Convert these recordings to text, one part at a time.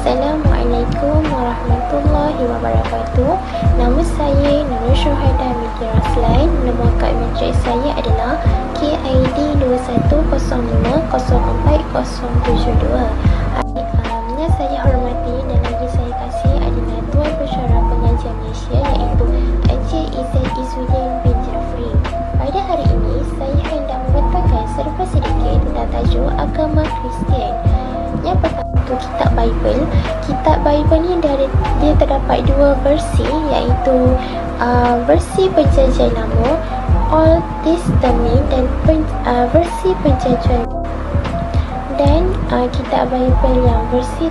Assalamualaikum warahmatullahi wabarakatuh. Nama saya Nurul Syuhada Binti Raslan. Nombor kad matrik saya adalah KID 21050472. Yang saya hormati dan lagi saya kasih adalah Tuan Pensyarah Pengajian Malaysia iaitu Encik Izzat Izzuddin bin Jafri. Pada hari ini saya hendak mengatakan serba sedikit tentang tajuk agama Kristian. Yang pertama tu kitab Bible. Kitab Bible ni dia terdapat dua versi iaitu versi Perjanjian Lama Old Testament dan versi Perjanjian. Dan kitab Bible yang versi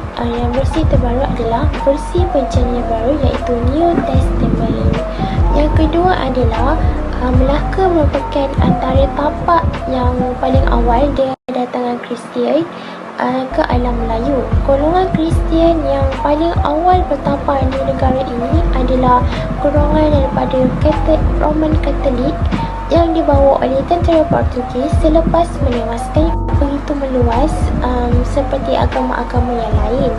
terbaru adalah versi Perjanjian Baru iaitu New Testament. Yang kedua adalah Melaka merupakan antara tapak yang paling awal dari kedatangan Kristian ke alam Melayu. Golongan Kristian yang paling awal bertapa di negara ini adalah golongan daripada Roman Katolik yang dibawa oleh tentera Portugis selepas menewaskan begitu meluas seperti agama-agama yang lain.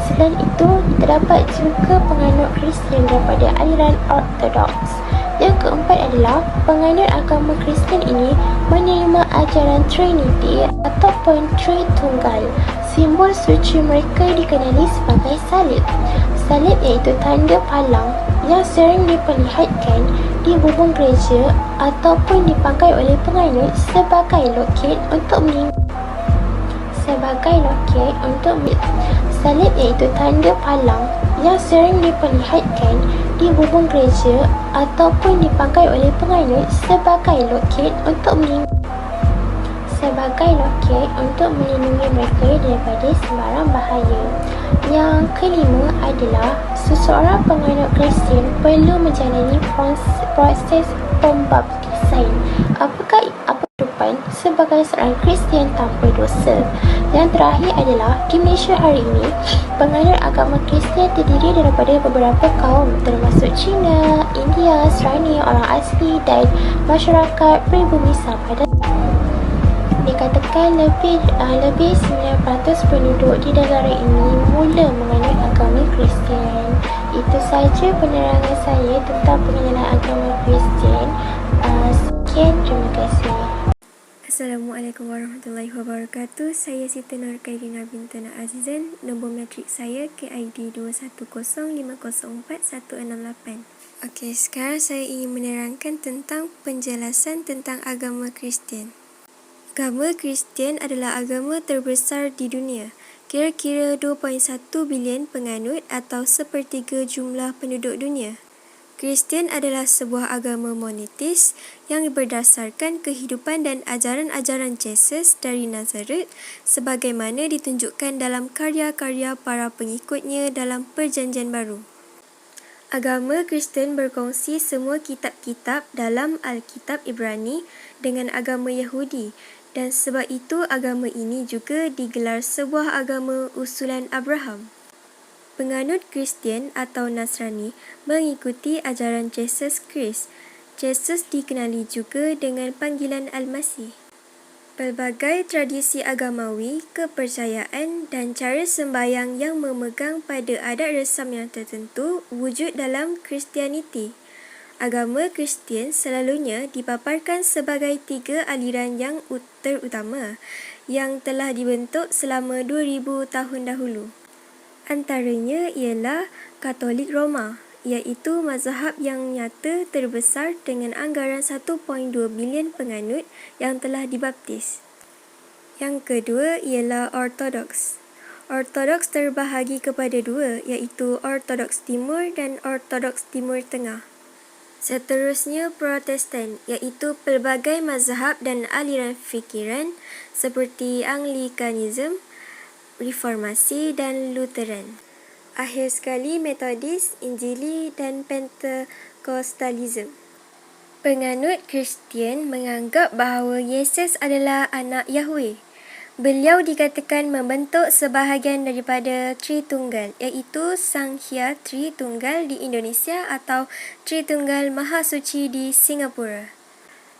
Selain itu, terdapat juga penganut Kristian daripada aliran Ortodoks. Yang keempat adalah penganut agama Kristian ini menerima ajaran Trinity ataupun Tritunggal. Simbol suci mereka dikenali sebagai salib. Salib iaitu tanda palang yang sering diperlihatkan di bubung gereja ataupun dipakai oleh penganut sebagai loket untuk salib iaitu tanda palang yang sering diperlihatkan di bubung gereja ataupun dipakai oleh penganut sebagai loket untuk melindungi mereka daripada sembarang bahaya. Yang kelima adalah seseorang penganut Kristian perlu menjalani proses pembaptisan. Apakah kehidupan sebagai seorang Kristian tanpa dosa? Yang terakhir adalah di Malaysia hari ini, penganut agama Kristian terdiri daripada beberapa kaum termasuk Cina, India, Serani, orang asli dan masyarakat pribumi Sabah. Dikatakan lebih 9% penduduk di negara ini mula menganut agama Kristian. Itu sahaja penerangan saya tentang pengenalan agama Kristian. Sekian, terima kasih. Assalamualaikum warahmatullahi wabarakatuh. Saya Siti Nur Khairina binti Azizan. Nombor matrik saya KID 2105041668. Okey, sekarang saya ingin menerangkan tentang penjelasan tentang agama Kristian. Agama Kristian adalah agama terbesar di dunia. Kira-kira 2.1 bilion penganut atau sepertiga jumlah penduduk dunia. Kristian adalah sebuah agama monoteis yang berdasarkan kehidupan dan ajaran-ajaran Yesus dari Nazaret sebagaimana ditunjukkan dalam karya-karya para pengikutnya dalam Perjanjian Baru. Agama Kristian berkongsi semua kitab-kitab dalam Alkitab Ibrani dengan agama Yahudi dan sebab itu agama ini juga digelar sebuah agama usulan Abraham. Penganut Kristian atau Nasrani mengikuti ajaran Yesus Kristus. Yesus dikenali juga dengan panggilan Al-Masih. Pelbagai tradisi agamawi, kepercayaan dan cara sembahyang yang memegang pada adat resam yang tertentu wujud dalam Kristianiti. Agama Kristian selalunya dipaparkan sebagai 3 aliran yang terutama yang telah dibentuk selama 2000 tahun dahulu. Antaranya ialah Katolik Roma, iaitu mazhab yang nyata terbesar dengan anggaran 1.2 bilion penganut yang telah dibaptis. Yang kedua ialah Ortodoks. Ortodoks terbahagi kepada dua, iaitu Ortodoks Timur dan Ortodoks Timur Tengah. Seterusnya Protestan, iaitu pelbagai mazhab dan aliran fikiran seperti Anglikanisme, Reformasi dan Lutheran. Akhir sekali Metodis, Injili dan Pentekostalisme. Penganut Kristian menganggap bahawa Yesus adalah anak Yahweh. Beliau dikatakan membentuk sebahagian daripada Tritunggal, iaitu Sang Hyang Tritunggal di Indonesia atau Tritunggal Mahasuci di Singapura.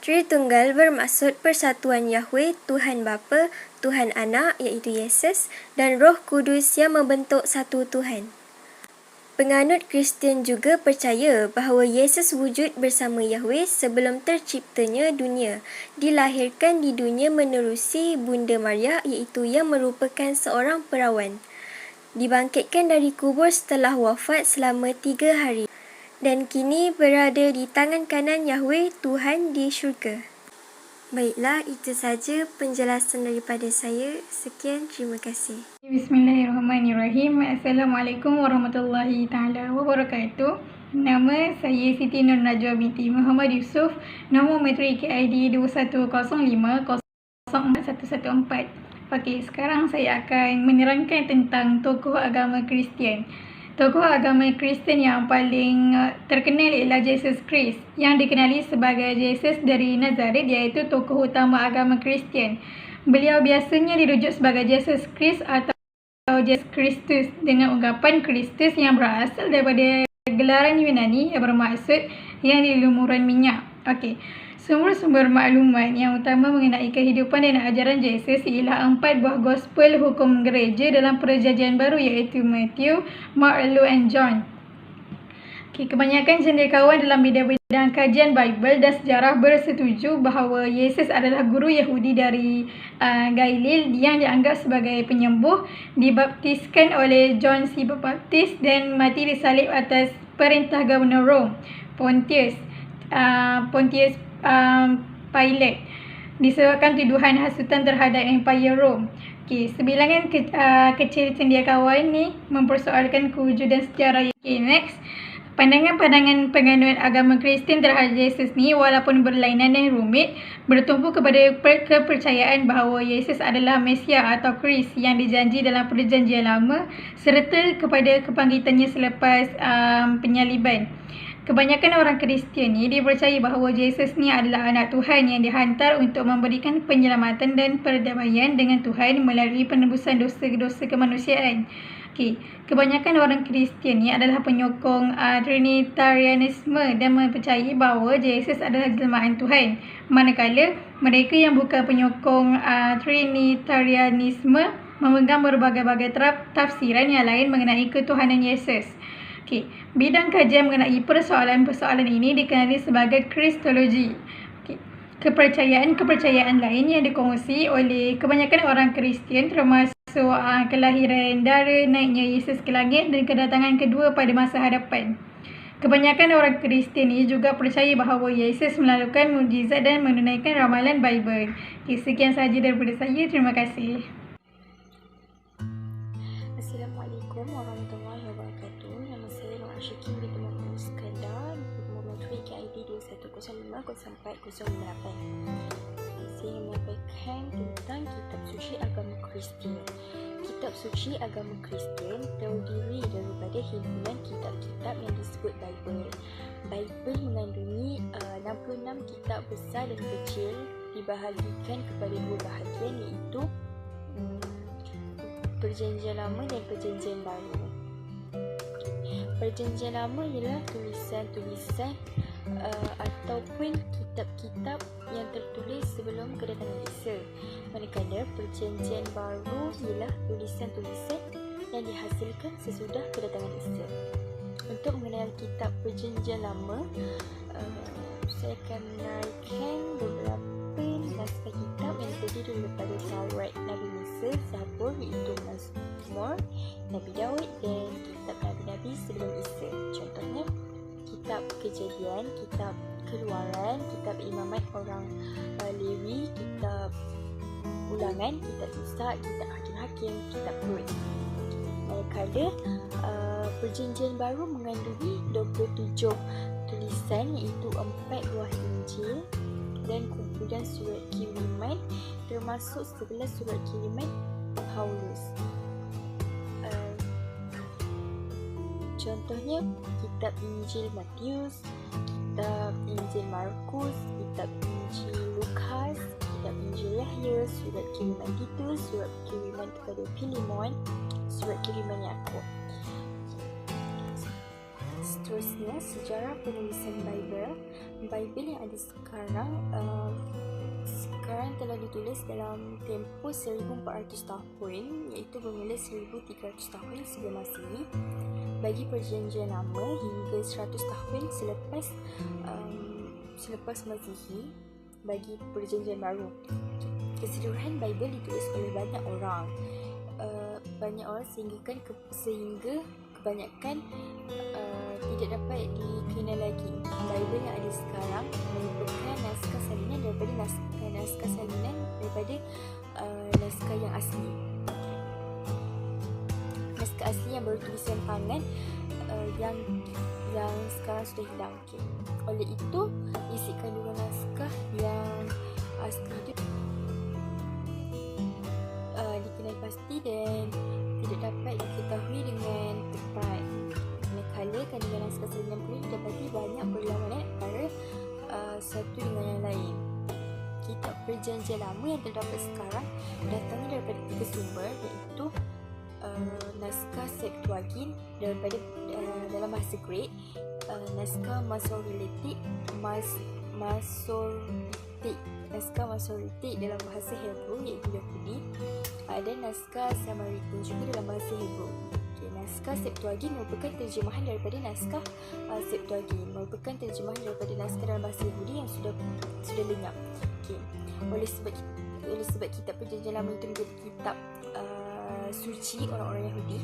Tritunggal bermaksud persatuan Yahweh, Tuhan Bapa, Tuhan Anak iaitu Yesus dan Roh Kudus yang membentuk satu Tuhan. Penganut Kristian juga percaya bahawa Yesus wujud bersama Yahweh sebelum terciptanya dunia, dilahirkan di dunia menerusi Bunda Maria iaitu yang merupakan seorang perawan. Dibangkitkan dari kubur setelah wafat selama 3 hari dan kini berada di tangan kanan Yahweh Tuhan di syurga. Baiklah, itu saja penjelasan daripada saya. Sekian, terima kasih. Bismillahirrahmanirrahim. Assalamualaikum warahmatullahi taala wabarakatuh. Nama saya Siti Nur Najwa binti Muhammad Yusof. Nombor matrik KID 2105041114. Okey, sekarang saya akan menerangkan tentang tokoh agama Kristian. Tokoh agama Kristian yang paling terkenal ialah Jesus Christ, yang dikenali sebagai Jesus dari Nazaret, iaitu tokoh utama agama Kristian. Beliau biasanya dirujuk sebagai Jesus Christ atau Jesus Christus dengan ungkapan Kristus yang berasal daripada gelaran Yunani yang bermaksud yang di lumuran minyak. Okey. Sumber-sumber maklumat yang utama mengenai kehidupan dan ajaran Jesus ialah 4 buah gospel hukum gereja dalam Perjanjian Baru iaitu Matthew, Mark, Luke and John. Kebanyakan cendekiawan dalam bidang kajian Bible dan sejarah bersetuju bahawa Yesus adalah guru Yahudi dari Galilea yang dianggap sebagai penyembuh, dibaptiskan oleh John si Pembaptis dan mati disalib atas perintah Gubernur Rom, Pontius Pilate, disebabkan tuduhan hasutan terhadap Empire Rom. Sebilangan kecil cendekiawan ni mempersoalkan kewujudan sejarah. Next. Pandangan-pandangan penganut agama Kristian terhadap Yesus ni walaupun berlainan dan rumit, bertumpu kepada kepercayaan bahawa Yesus adalah Mesia atau Kris yang dijanji dalam Perjanjian Lama serta kepada kebangkitannya selepas penyaliban. Kebanyakan orang Kristian ni dia percaya bahawa Yesus ni adalah anak Tuhan yang dihantar untuk memberikan penyelamatan dan perdamaian dengan Tuhan melalui penebusan dosa-dosa kemanusiaan. Kebanyakan orang Kristian ni adalah penyokong Trinitarianisme dan mempercayai bahawa Yesus adalah jelmaan Tuhan. Manakala mereka yang bukan penyokong Trinitarianisme memegang berbagai-bagai tafsiran yang lain mengenai ketuhanan Yesus. Bidang kajian mengenai persoalan-persoalan ini dikenali sebagai Kristologi. Kepercayaan lain yang dikongsi oleh kebanyakan orang Kristian termasuk kelahiran dara, naiknya Yesus ke langit dan kedatangan kedua pada masa hadapan. Kebanyakan orang Kristian ini juga percaya bahawa Yesus melakukan mukjizat dan menunaikan ramalan Bible. Sekian sahaja daripada saya. Terima kasih. Assalamualaikum warahmatullahi wabarakatuh. Nama saya Nur Ashikin binti Muhammad Iskandar, nombor matrik KID 21050408. Saya menyampaikan tentang kitab suci agama Kristian. Kitab suci agama Kristian terdiri daripada himpunan kitab-kitab yang disebut Bible. Bible mengandungi 66 kitab besar dan kecil, dibahagikan kepada 2 bahagian iaitu Perjanjian Lama dan Perjanjian Baru. Perjanjian Lama ialah tulisan-tulisan ataupun kitab-kitab yang tertulis sebelum kedatangan Isa. Manakala Perjanjian Baru ialah tulisan-tulisan yang dihasilkan sesudah kedatangan Isa. Untuk mengenal kitab Perjanjian Lama, saya akan menaikkan beberapa naskah kitab yang terdiri daripada Taurat Nabi Musa, Zabur iaitu Mazmur Nabi Daud dan kitab Nabi-Nabi sebelum Isa. Contohnya kitab Kejadian, kitab Keluaran, kitab Imamat orang Lewi, kitab Ulangan, kitab Isa, kitab Hakim-Hakim, kitab Rut. Manakala Perjanjian Baru mengandungi 27 tulisan iaitu 4 buah Injil dan kumpulan surat kiriman termasuk 11 surat kiriman Paulus. Contohnya kitab Injil Matius, kitab Injil Markus, kitab Injil Lukas, kitab Injil Yahya, surat kiriman Titus, surat kiriman kepada Filemon, surat kiriman Yakub. Seterusnya, sejarah penulisan Bible. Bible yang ada sekarang telah ditulis dalam tempoh 1400 tahun, iaitu bermula 1300 tahun sebelum Masihi bagi Perjanjian Lama hingga 100 tahun selepas Masihi bagi Perjanjian Baru. Keseluruhan Bible ditulis oleh banyak orang sehingga kebanyakan tidak dapat dikenal lagi. Bible yang ada sekarang merupakan naskah salinan daripada naskah yang asli. Naskah asli yang bertulisan tangan yang sekarang sudah hilang. Oleh itu, isi kandungan naskah yang asli itu dikenal pasti dan tidak dapat diketahui dengan tepat. Manakala kandungan naskah salinan pun didapati banyak perlawanan antara satu dengan yang lain. Kitab Perjanjian Lama yang terdapat sekarang datangnya daripada 3 sumber, iaitu naskah Septuagint dalam bahasa Greek, naskah Masoretic dalam bahasa Hebrew iaitu Yahudi, dan naskah Samaritan juga dalam bahasa Hebrew. Naskah Septuagint merupakan terjemahan daripada naskah dalam bahasa Yahudi yang sudah lenyap. Oleh sebab kitab Perjanjian Lama itu menjadi kitab suci orang-orang Yahudi,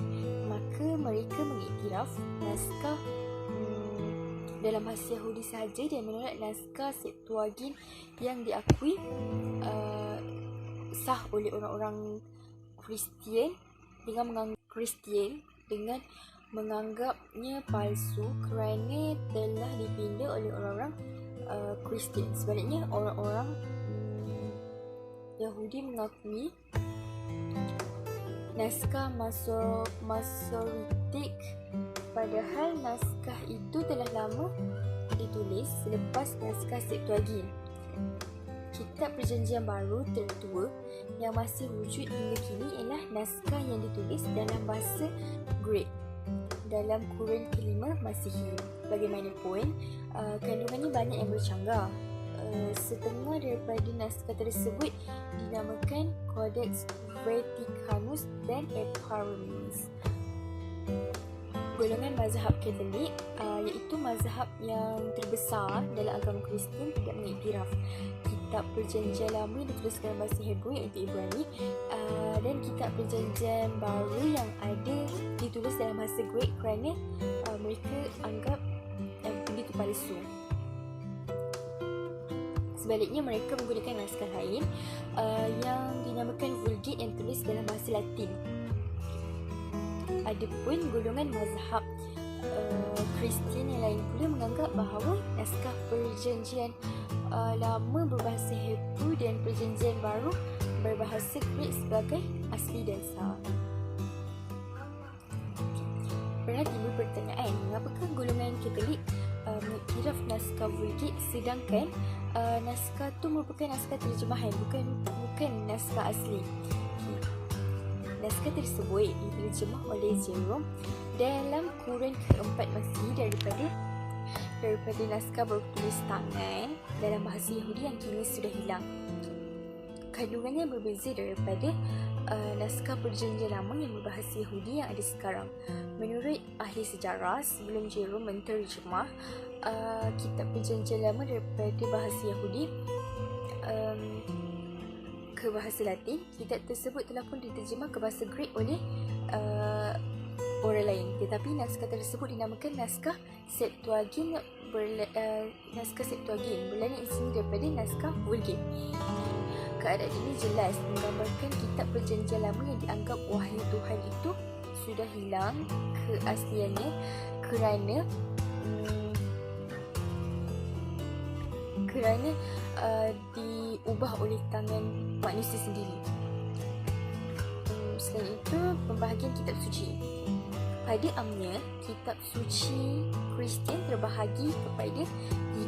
maka mereka mengiktiraf naskah dalam bahasa Yahudi sahaja dan menolak naskah Septuagint yang diakui sah oleh orang-orang Kristian dengan menganggapnya palsu kerana telah dipinda oleh orang-orang Kristian. Sebaliknya, orang-orang Yahudi mengakui naskah Masoretic, padahal naskah itu telah lama ditulis selepas naskah Septuagint. Kitab Perjanjian Baru tertua yang masih wujud hingga kini ialah naskah yang ditulis dalam bahasa Greek dalam kurun ke-5 Masihi. Bagaimanapun, kandungannya banyak yang bercanggah. Setengah daripada naskah tersebut dinamakan Codex Vaticanus dan Eparines. Golongan mazhab Katolik, iaitu mazhab yang terbesar dalam agama Kristian, tidak mengiktiraf kitab Perjanjian Lama yang ditulis dalam bahasa Hebrew iaitu Ibrani, dan kitab Perjanjian Baru yang ada ditulis dalam bahasa Greek kerana mereka anggap itu palsu. Sebaliknya, mereka menggunakan naskah lain yang dinamakan Vulgate yang ditulis dalam bahasa Latin. Adapun golongan mazhab Kristian yang lain pula menganggap bahawa naskah Perjanjian Lama berbahasa Hebrew dan Perjanjian Baru berbahasa Greek sebagai asli dan sah. Pernah timbul pertanyaan, mengapakah golongan Katolik mengiktiraf naskah Vulgate sedangkan naskah itu merupakan naskah terjemahan, bukan naskah asli. Naskah tersebut diterjemah oleh Jerome dalam kurun ke-4 Masihi daripada naskah bertulis tangan dalam bahasa Yahudi yang kini sudah hilang. Kandungannya berbeza daripada naskah Perjanjian Lama yang berbahasa Yahudi yang ada sekarang. Menurut ahli sejarah, sebelum Jerome menterjemah kitab Perjanjian Lama daripada bahasa Yahudi ke bahasa Latin, kitab tersebut telah pun diterjemah ke bahasa Greek oleh orang lain. Tetapi naskah tersebut dinamakan naskah Septuagint berlainan isinya daripada naskah Vulgate. Keadaan ini jelas menggambarkan kitab Perjanjian Lama yang dianggap wahyu Tuhan itu sudah hilang keasliannya kerana diubah oleh tangan manusia sendiri. Selain itu, pembahagian kitab suci. Pada amnya, kitab suci Kristian terbahagi kepada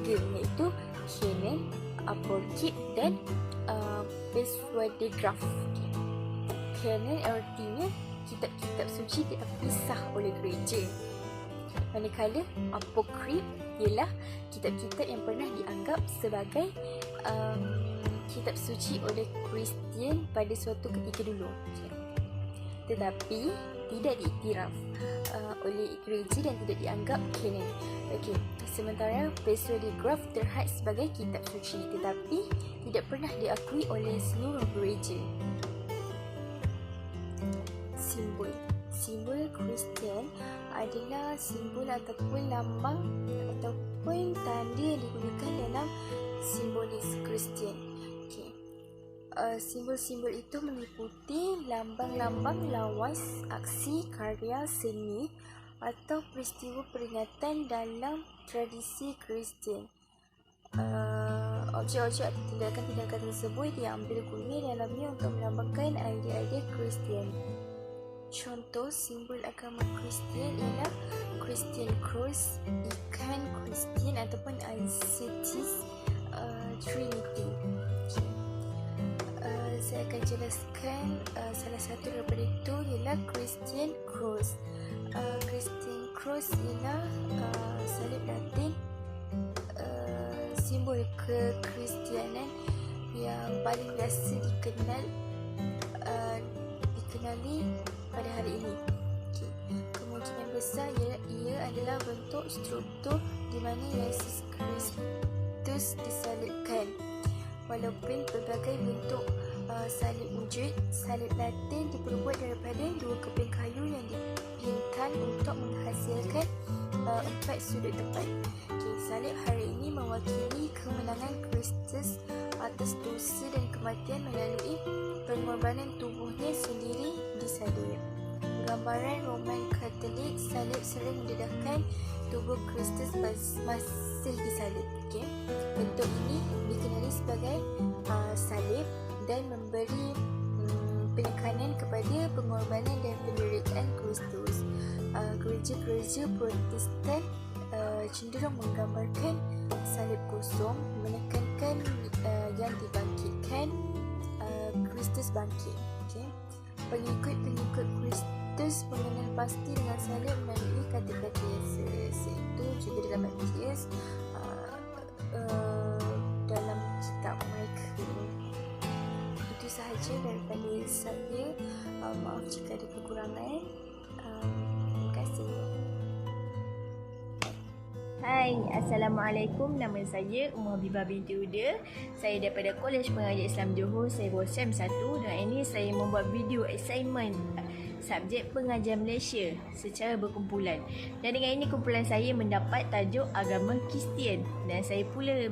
3, iaitu Canon, Apocrypha dan Pseudegraph. Canon artinya kitab-kitab suci terpisah oleh gereja. Manakala apokrif ialah kitab-kitab yang pernah dianggap sebagai kitab suci oleh Kristian pada suatu ketika dulu. Tetapi tidak diiktiraf oleh gereja dan tidak dianggap canon. Okey, sementara pseudegraph terhad sebagai kitab suci tetapi tidak pernah diakui oleh seluruh gereja. Simbol Kristian adalah simbol ataupun lambang ataupun tanda yang digunakan dalam simbolis Kristian. Okey. Simbol-simbol itu meliputi lambang-lambang lawas, aksi, karya seni atau peristiwa peringatan dalam tradisi Kristian. Objek-objek atau tindakan-tindakan tersebut diambil guna dalamnya untuk melambangkan idea-idea Kristian. Contoh simbol agama Kristian ialah Christian Cross, ikan Kristian ataupun Isis Trinity. Saya akan jelaskan salah satu daripada itu ialah Christian Cross. Christian Cross ialah salib Latin, simbol kekristianan yang paling biasa dikenali pada hari ini. Okay. Kemungkinan besar ia adalah bentuk struktur di mana Yesus Kristus disalibkan. Walaupun berbagai bentuk salib wujud, salib Latin diperbuat daripada dua keping kayu yang dipintal untuk menghasilkan 4 sudut tepat. Okay, salib hari ini mewakili kemenangan Kristus atas dosa dan kematian melalui pengorbanan tubuhnya sendiri di salib. Gambaran Roman Katolik, salib sering mendedahkan tubuh Kristus masih disalib. Okay. Bentuk ini dikenali sebagai salib dan memberi penekanan kepada pengorbanan dan penderitaan Kristus. Gereja-gereja Protestan cenderung menggambarkan salib kosong, menekankan yang dibangkitkan, Kristus bangkit. Okay. Pengikut-pengikut Kristus mengenal pasti dengan salib melalui kata-kata Yesus, iaitu juga dalam Matius, dalam kitab mereka. Itu sahaja daripada saya. Maaf jika ada kekurangan. Terima kasih. Hai, Assalamualaikum. Nama saya Habibah binti Uda. Saya daripada Kolej Pengajian Islam Johor. Saya Sem 1 dan ini saya membuat video assignment subjek pengajian Malaysia secara berkumpulan. Dan dengan ini kumpulan saya mendapat tajuk agama Kristian dan saya pula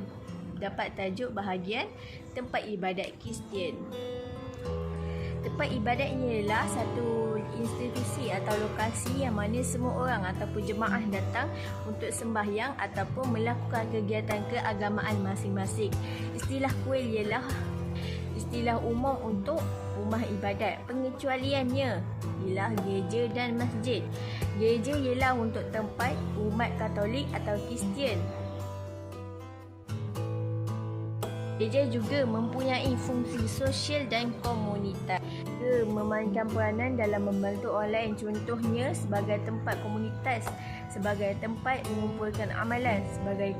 dapat tajuk bahagian tempat ibadat Kristian. Tempat ibadat ini adalah satu institusi atau lokasi yang mana semua orang ataupun jemaah datang untuk sembahyang ataupun melakukan kegiatan keagamaan masing-masing. Istilah kuil ialah istilah umum untuk rumah ibadat. Pengecualiannya ialah gereja dan masjid. Gereja ialah untuk tempat umat Katolik atau Kristian. Gereja juga mempunyai fungsi sosial dan komunitas. Ia memainkan peranan dalam membantu orang lain, contohnya sebagai tempat komunitas, sebagai tempat mengumpulkan amalan, sebagai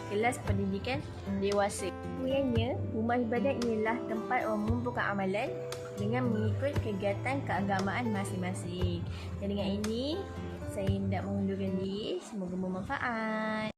kelas pendidikan dewasa. Kemudiannya, rumah ibadat ialah tempat orang mengumpulkan amalan dengan mengikut kegiatan keagamaan masing-masing. Dan dengan ini, saya hendak mengundurkan diri. Semoga bermanfaat.